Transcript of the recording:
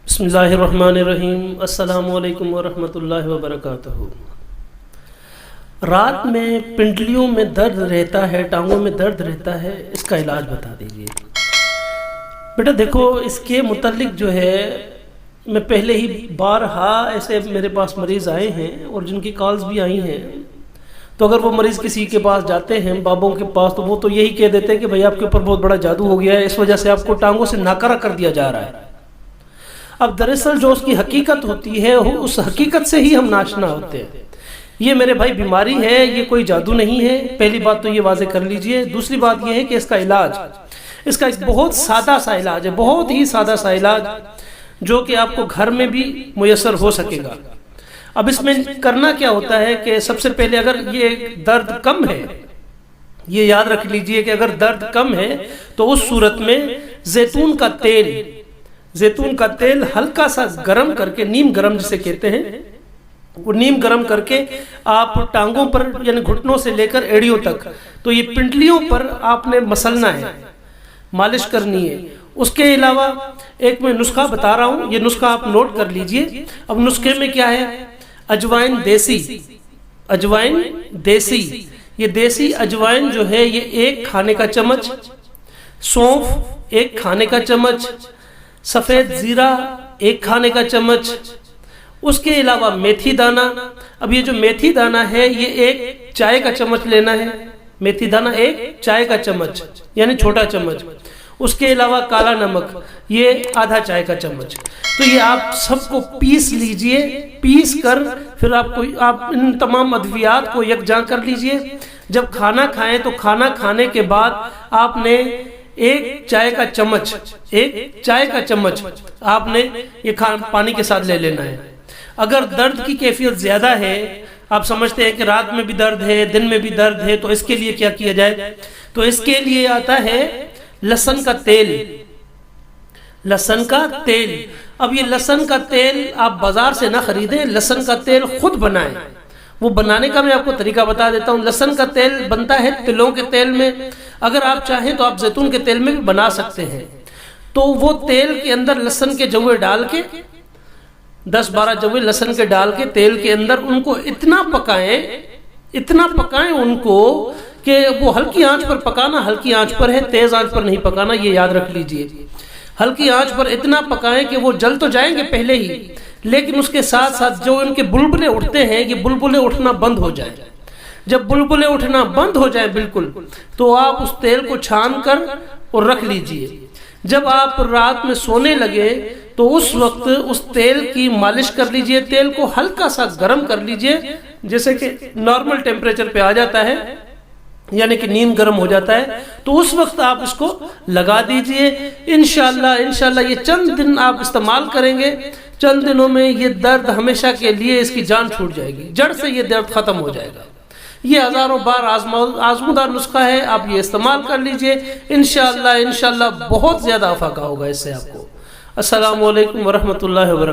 بسم اللہ الرحمن الرحیم۔ السلام علیکم ورحمۃ اللہ وبرکاتہ۔ رات میں پنڈلیوں میں درد رہتا ہے، ٹانگوں میں درد رہتا ہے، اس کا علاج بتا دیجئے۔ بیٹا دیکھو، اس کے متعلق جو ہے میں پہلے ہی بارہا ایسے میرے پاس مریض آئے ہیں اور جن کی کالز بھی آئی ہیں، تو اگر وہ مریض کسی کے پاس جاتے ہیں بابوں کے پاس، تو وہ تو یہی کہہ دیتے ہیں کہ بھائی آپ کے اوپر بہت بڑا جادو ہو گیا ہے، اس وجہ سے آپ کو ٹانگوں سے ناکارہ کر دیا جا رہا ہے۔ اب دراصل جو اس کی حقیقت ہوتی ہے، اس حقیقت سے ہی ہم ناشنا ہوتے ہیں۔ یہ میرے بھائی بیماری ہے، یہ کوئی جادو نہیں ہے، پہلی بات تو یہ واضح کر لیجئے۔ دوسری بات یہ ہے کہ اس کا علاج، اس کا ایک بہت سادہ سا علاج ہے، بہت ہی سادہ سا علاج جو کہ آپ کو گھر میں بھی میسر ہو سکے گا۔ اب اس میں کرنا کیا ہوتا ہے کہ سب سے پہلے اگر یہ درد کم ہے، یہ یاد رکھ لیجئے کہ اگر درد کم ہے تو اس صورت میں زیتون کا تیل ہلکا سا گرم کر کے، نیم گرم جسے کہتے ہیں، وہ نیم گرم کر کے آپ ٹانگوں پر یعنی گھٹنوں سے لے کر ایڑیوں تک، تو یہ پنڈلیوں پر آپ نے مسلنا ہے، مالش کرنی ہے۔ اس کے علاوہ ایک میں نسخہ بتا رہا ہوں، یہ نسخہ آپ نوٹ کر لیجئے۔ اب نسخے میں کیا ہے؟ اجوائن دیسی، یہ دیسی اجوائن جو ہے یہ 1 کھانے کا چمچ، سونف 1 کھانے کا چمچ، سفید زیرہ 1 کھانے کا چمچ، اس کے علاوہ میتھی دانہ۔ اب یہ جو میتھی دانہ ہے یہ 1 چائے کا چمچ لینا ہے، میتھی دانہ 1 چائے کا چمچ یعنی چھوٹا چمچ۔ اس کے علاوہ کالا نمک یہ آدھا چائے کا چمچ۔ تو یہ آپ سب کو پیس لیجئے، پیس کر پھر آپ ان تمام ادویات کو یکجا کر لیجئے۔ جب کھانا کھائیں تو کھانا کھانے کے بعد آپ نے 1 چائے کا چمچ آپ نے یہ پانی کے ساتھ لے لینا ہے۔ اگر درد کی کیفیت زیادہ ہے، آپ سمجھتے ہیں کہ رات میں بھی درد ہے، دن میں بھی درد ہے، تو اس کے لیے کیا کیا جائے؟ تو اس کے لیے آتا ہے لہسن کا تیل۔ اب یہ لہسن کا تیل آپ بازار سے نہ خریدیں، لہسن کا تیل خود بنائیں۔ وہ بنانے کا میں آپ کو طریقہ بتا دیتا ہوں۔ لہسن کا تیل بنتا ہے تلوں کے تیل میں، اگر آپ چاہیں تو آپ زیتون کے تیل میں بھی بنا سکتے ہیں۔ تو وہ تیل کے اندر لہسن کے جوے ڈال کے، 10-12 جوے لہسن کے ڈال کے تیل کے اندر ان کو اتنا پکائیں ان کو کہ وہ ہلکی آنچ پر پکانا، ہلکی آنچ پر ہے، تیز آنچ پر نہیں پکانا، یہ یاد رکھ لیجئے۔ ہلکی آنچ پر اتنا پکائیں کہ وہ جل تو جائیں گے پہلے ہی، لیکن اس کے ساتھ ساتھ جو ان کے بلبلے اٹھتے ہیں یہ بلبلے اٹھنا بند ہو جائیں۔ جب بلبلے اٹھنا بند ہو جائیں بالکل، تو آپ اس تیل کو چھان کر اور رکھ لیجئے۔ جب آپ رات میں سونے لگے تو اس وقت اس تیل کی مالش کر لیجئے، تیل کو ہلکا سا گرم کر لیجئے، جیسے کہ نارمل ٹیمپریچر پہ آ جاتا ہے، یعنی کہ نیم گرم ہو جاتا ہے، تو اس وقت آپ اس کو لگا دیجئے۔ انشاءاللہ یہ چند دن آپ استعمال کریں گے، چند دنوں میں یہ درد ہمیشہ کے لیے اس کی جان چھوٹ جائے گی، جڑ سے یہ درد ختم ہو جائے گا۔ یہ ہزاروں بار آزمودہ نسخہ ہے، آپ یہ استعمال کر لیجئے، انشاءاللہ بہت زیادہ افاقہ ہوگا اس سے آپ کو۔ السلام علیکم ورحمۃ اللہ وبرکاتہ۔